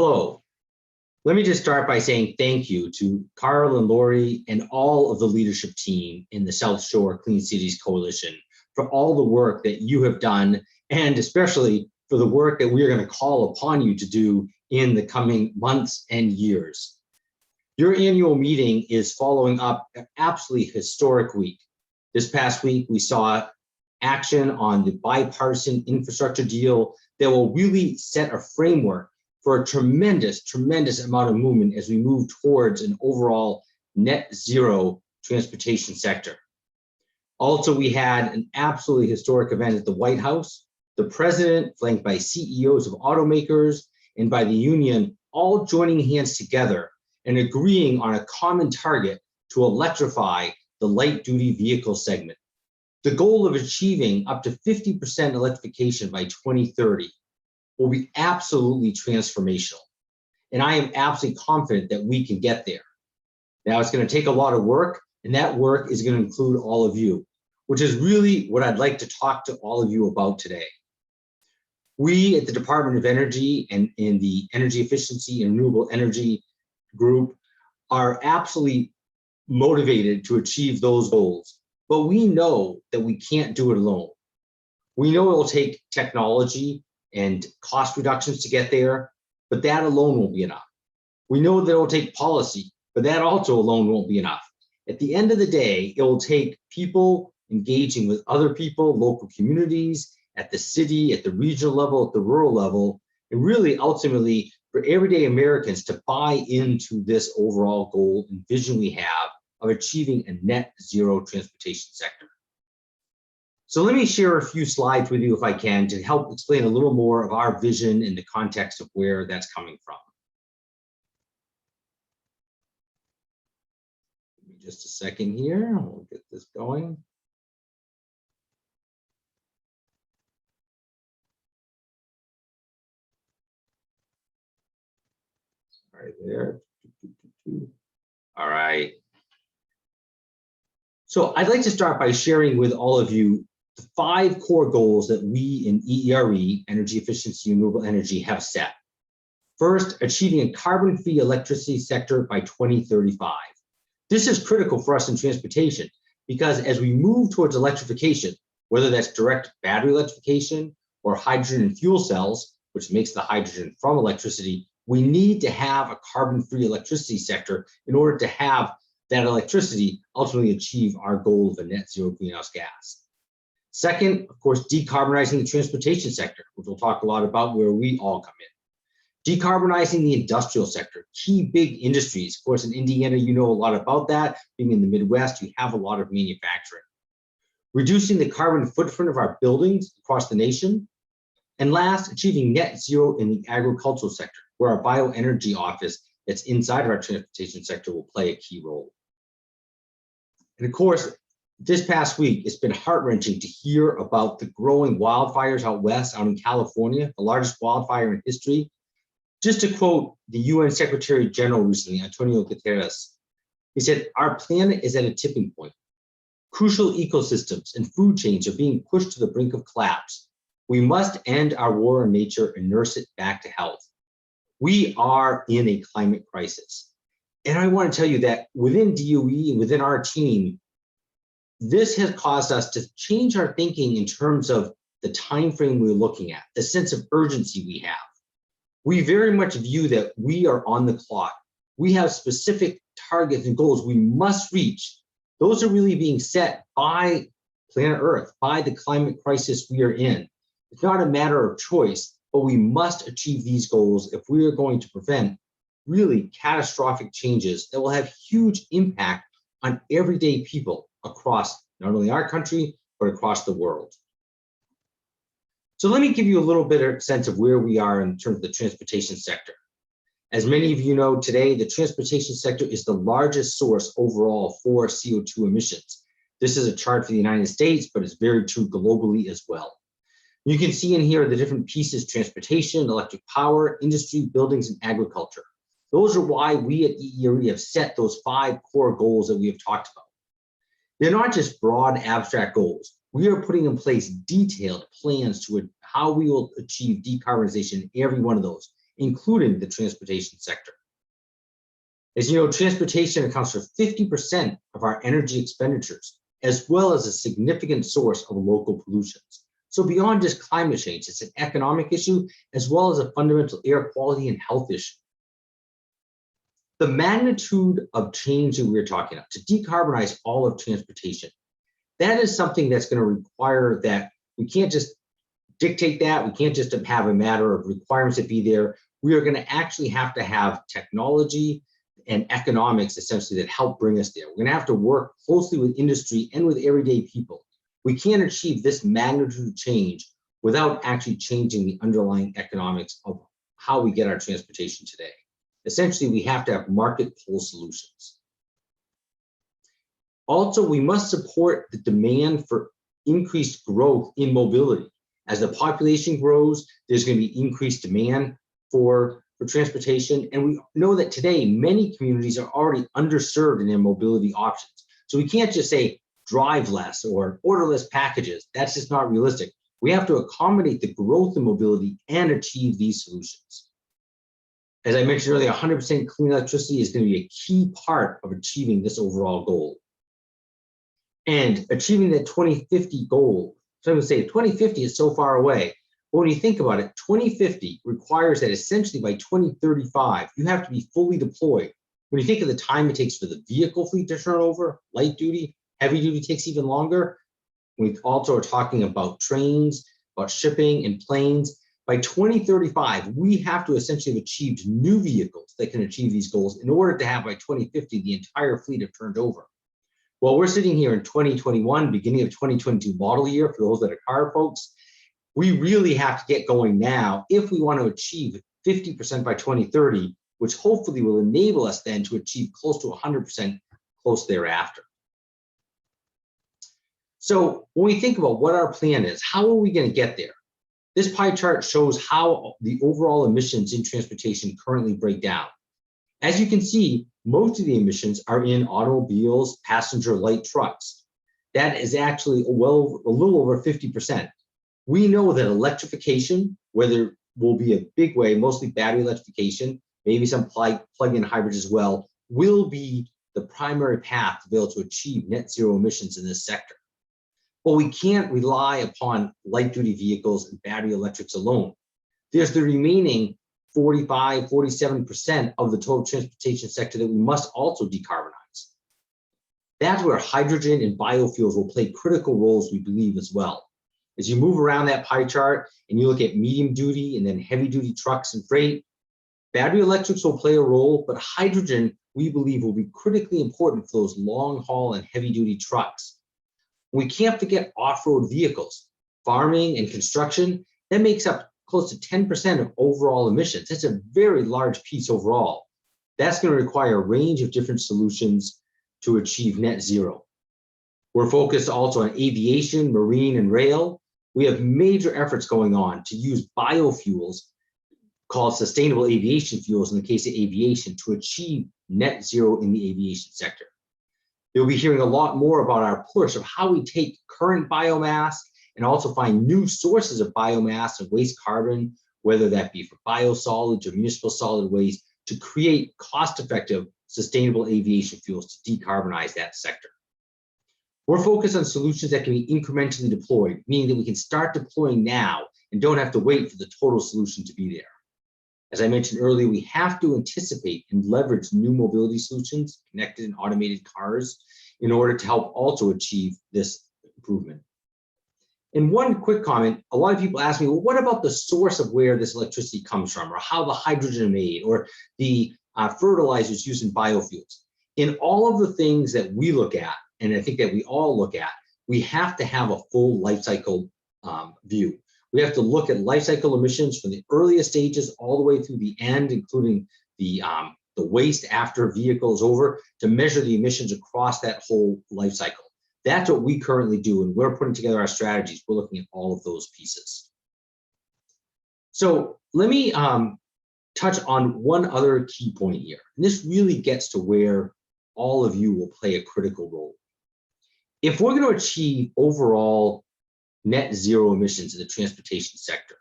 Hello. Let me just start by saying thank you to Carl and Lori and all of the leadership team in the South Shore Clean Cities Coalition for all the work that you have done, and especially for the work that we are going to call upon you to do in the coming months and years. Your annual meeting is following up an absolutely historic week. This past week, we saw action on the bipartisan infrastructure deal that will really set a framework for a tremendous amount of movement as we move towards an overall net zero transportation sector. Also, we had an absolutely historic event at the White House. The president, flanked by CEOs of automakers and by the union, all joining hands together and agreeing on a common target to electrify the light duty vehicle segment. The goal of achieving up to 50% electrification by 2030 will be absolutely transformational. And I am absolutely confident that we can get there. Now, it's going to take a lot of work, and that work is going to include all of you, which is really what I'd like to talk to all of you about today. We at the Department of Energy and in the Energy Efficiency and Renewable Energy Group are absolutely motivated to achieve those goals, but we know that we can't do it alone. We know it will take technology and cost reductions to get there, but that alone won't be enough. We know that it will take policy, but that also alone won't be enough. At the end of the day, it will take people engaging with other people, local communities, at the city, at the regional level, at the rural level, and really ultimately for everyday Americans to buy into this overall goal and vision we have of achieving a net zero transportation sector. So let me share a few slides with you, if I can, to help explain a little more of our vision in the context of where that's coming from. Give me just a second here. We'll get this going. Right there. All right. So I'd like to start by sharing with all of you the 5 core goals that we in EERE, Energy Efficiency and Renewable Energy, have set. First, achieving a carbon-free electricity sector by 2035. This is critical for us in transportation because as we move towards electrification, whether that's direct battery electrification or hydrogen and fuel cells, which makes the hydrogen from electricity, we need to have a carbon-free electricity sector in order to have that electricity ultimately achieve our goal of a net zero greenhouse gas. Second, of course, decarbonizing the transportation sector, which we'll talk a lot about where we all come in. Decarbonizing the industrial sector, key big industries. Of course, in Indiana, you know a lot about that. Being in the Midwest, you have a lot of manufacturing. Reducing the carbon footprint of our buildings across the nation. And last, achieving net zero in the agricultural sector, where our bioenergy office that's inside of our transportation sector will play a key role. And of course, this past week, it's been heart-wrenching to hear about the growing wildfires out west, out in California, the largest wildfire in history. Just to quote the UN Secretary General recently, Antonio Guterres, he said, "Our planet is at a tipping point. Crucial ecosystems and food chains are being pushed to the brink of collapse. We must end our war on nature and nurse it back to health." We are in a climate crisis. And I want to tell you that within DOE and within our team, this has caused us to change our thinking in terms of the time frame we're looking at, the sense of urgency we have. We very much view that we are on the clock. We have specific targets and goals we must reach. Those are really being set by planet Earth, by the climate crisis we are in. It's not a matter of choice, but we must achieve these goals if we are going to prevent really catastrophic changes that will have huge impact on everyday people across not only our country, but across the world. So let me give you a little bit of sense of where we are in terms of the transportation sector. As many of you know today, the transportation sector is the largest source overall for CO2 emissions. This is a chart for the United States, but it's very true globally as well. You can see in here the different pieces: transportation, electric power, industry, buildings, and agriculture. Those are why we at EERE have set those 5 core goals that we have talked about. They're not just broad abstract goals. We are putting in place detailed plans to how we will achieve decarbonization in every one of those. including the transportation sector. As you know, transportation accounts for 50% of our energy expenditures, as well as a significant source of local pollutions. So beyond just climate change, it's an economic issue, as well as a fundamental air quality and health issue. The magnitude of change that we're talking about to decarbonize all of transportation, that is something that's going to require that we can't just dictate that. We can't just have a matter of requirements that be there. We are going to actually have to have technology and economics essentially that help bring us there. We're going to have to work closely with industry and with everyday people. We can't achieve this magnitude of change without actually changing the underlying economics of how we get our transportation today. Essentially, we have to have market pull solutions. Also, we must support the demand for increased growth in mobility. As the population grows, there's going to be increased demand for transportation. And we know that today, many communities are already underserved in their mobility options. So we can't just say drive less or order less packages. That's just not realistic. We have to accommodate the growth in mobility and achieve these solutions. As I mentioned earlier, 100% clean electricity is going to be a key part of achieving this overall goal. And achieving that 2050 goal, so I would say 2050 is so far away. But when you think about it, 2050 requires that essentially by 2035, you have to be fully deployed. When you think of the time it takes for the vehicle fleet to turn over, light duty, heavy duty takes even longer. We also are talking about trains, about shipping and planes. By 2035, we have to essentially have achieved new vehicles that can achieve these goals in order to have by 2050, the entire fleet have turned over. Well, we're sitting here in 2021, beginning of 2022 model year for those that are car folks. We really have to get going now if we want to achieve 50% by 2030, which hopefully will enable us then to achieve close to 100% close thereafter. So when we think about what our plan is, how are we going to get there? This pie chart shows how the overall emissions in transportation currently break down. As you can see, most of the emissions are in automobiles, passenger light trucks. That is actually a little over 50%. We know that electrification, whether will be a big way, mostly battery electrification, maybe some plug-in hybrids as well, will be the primary path to be able to achieve net zero emissions in this sector. But we can't rely upon light-duty vehicles and battery electrics alone. There's the remaining 45, 47% of the total transportation sector that we must also decarbonize. That's where hydrogen and biofuels will play critical roles, we believe, as well. As you move around that pie chart and you look at medium duty and then heavy duty trucks and freight, battery electrics will play a role, but hydrogen, we believe, will be critically important for those long haul and heavy duty trucks. We can't forget off-road vehicles, farming and construction. That makes up close to 10% of overall emissions. That's a very large piece overall. That's going to require a range of different solutions to achieve net zero. We're focused also on aviation, marine, and rail. We have major efforts going on to use biofuels called sustainable aviation fuels in the case of aviation to achieve net zero in the aviation sector. You'll be hearing a lot more about our push of how we take current biomass and also find new sources of biomass and waste carbon, whether that be for biosolids or municipal solid waste, to create cost-effective, sustainable aviation fuels to decarbonize that sector. We're focused on solutions that can be incrementally deployed, meaning that we can start deploying now and don't have to wait for the total solution to be there. As I mentioned earlier, we have to anticipate and leverage new mobility solutions, connected and automated cars, in order to help also achieve this improvement. And one quick comment, a lot of people ask me, well, what about the source of where this electricity comes from, or how the hydrogen is made, or the fertilizers used in biofuels? In all of the things that we look at, and I think that we all look at, we have to have a full life cycle view. We have to look at life cycle emissions from the earliest stages all the way through the end, including the waste after a vehicle is over, to measure the emissions across that whole life cycle. That's what we currently do, and we're putting together our strategies. We're looking at all of those pieces. So let me touch on one other key point here. And this really gets to where all of you will play a critical role. If we're going to achieve overall net zero emissions in the transportation sector,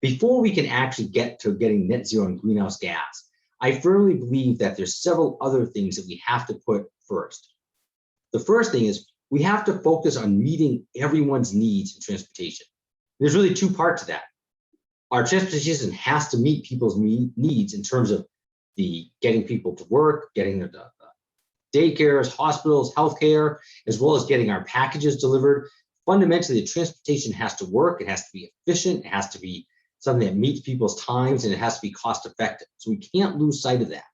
Before we can actually get to getting net zero on greenhouse gas, I firmly believe that there's several other things that we have to put first. The first thing is we have to focus on meeting everyone's needs in transportation. There's really two parts to that. Our transportation has to meet people's needs in terms of the getting people to work, getting their daycares, hospitals, healthcare, as well as getting our packages delivered. Fundamentally, the transportation has to work, it has to be efficient, it has to be something that meets people's times, and it has to be cost effective. So we can't lose sight of that.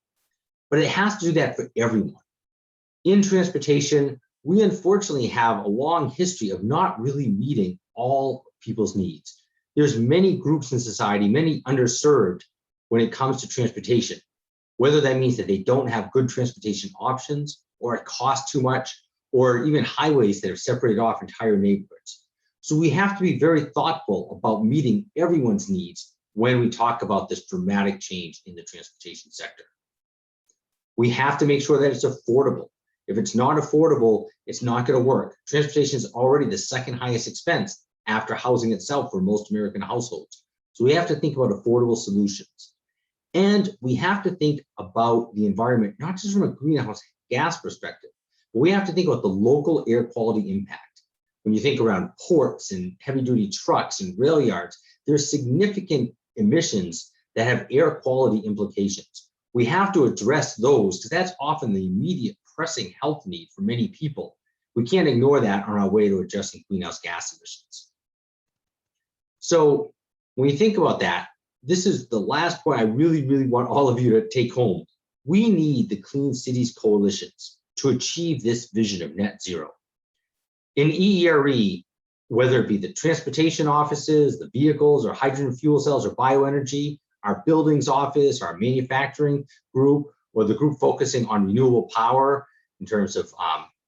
But it has to do that for everyone. In transportation, we unfortunately have a long history of not really meeting all people's needs. There's many groups in society, many underserved when it comes to transportation, whether that means that they don't have good transportation options, or it costs too much, or even highways that have separated off entire neighborhoods. So we have to be very thoughtful about meeting everyone's needs when we talk about this dramatic change in the transportation sector. We have to make sure that it's affordable. If it's not affordable, it's not going to work. Transportation is already the second highest expense after housing itself for most American households. So we have to think about affordable solutions. And we have to think about the environment, not just from a greenhouse gas perspective, but we have to think about the local air quality impact. When you think around ports and heavy duty trucks and rail yards, there's significant emissions that have air quality implications. We have to address those because that's often the immediate pressing health need for many people. We can't ignore that on our way to addressing greenhouse gas emissions. So when you think about that, this is the last point I really, really want all of you to take home. We need the Clean Cities coalitions to achieve this vision of net zero. In EERE, whether it be the transportation offices, the vehicles, or hydrogen fuel cells, or bioenergy, our buildings office, our manufacturing group, or the group focusing on renewable power in terms of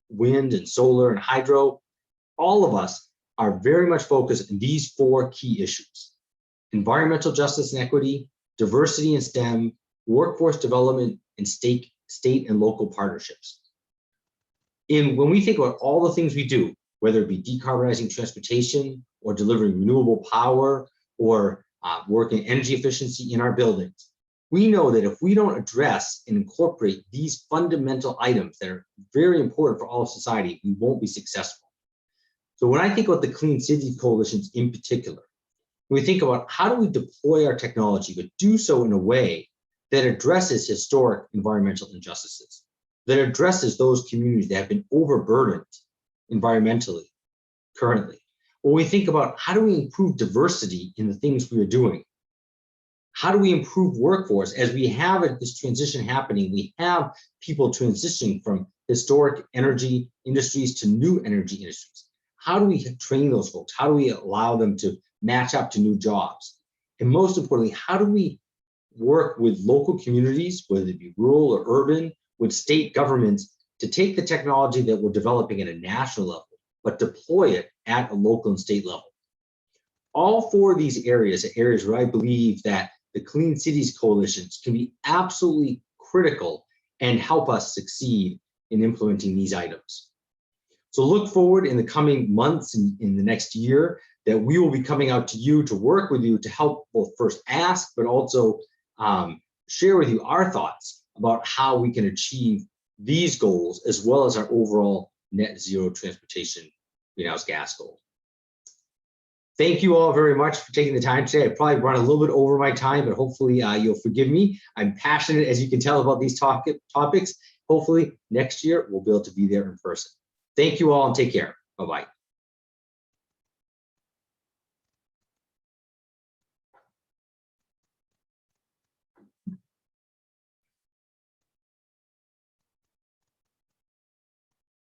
wind and solar and hydro, all of us are very much focused on these four key issues: environmental justice and equity, diversity and STEM, workforce development, and state and local partnerships. When we think about all the things we do, whether it be decarbonizing transportation or delivering renewable power or working energy efficiency in our buildings, we know that if we don't address and incorporate these fundamental items that are very important for all of society, we won't be successful. So when I think about the Clean Cities coalitions in particular, we think about how do we deploy our technology, but do so in a way that addresses historic environmental injustices, that addresses those communities that have been overburdened environmentally currently. When we think about how do we improve diversity in the things we are doing, how do we improve workforce as we have this transition happening? We have people transitioning from historic energy industries to new energy industries. How do we train those folks? How do we allow them to match up to new jobs? And most importantly, how do we work with local communities, whether it be rural or urban, with state governments, to take the technology that we're developing at a national level, but deploy it at a local and state level? All four of these areas are areas where I believe that the Clean Cities coalitions can be absolutely critical and help us succeed in implementing these items. So look forward in the coming months and in the next year that we will be coming out to you to work with you to help both first ask, but also share with you our thoughts about how we can achieve these goals, as well as our overall net zero transportation greenhouse gas goal. Thank you all very much for taking the time today. I probably run a little bit over my time, but hopefully you'll forgive me. I'm passionate, as you can tell, about these topics. Hopefully next year we'll be able to be there in person. Thank you all and take care. Bye-bye.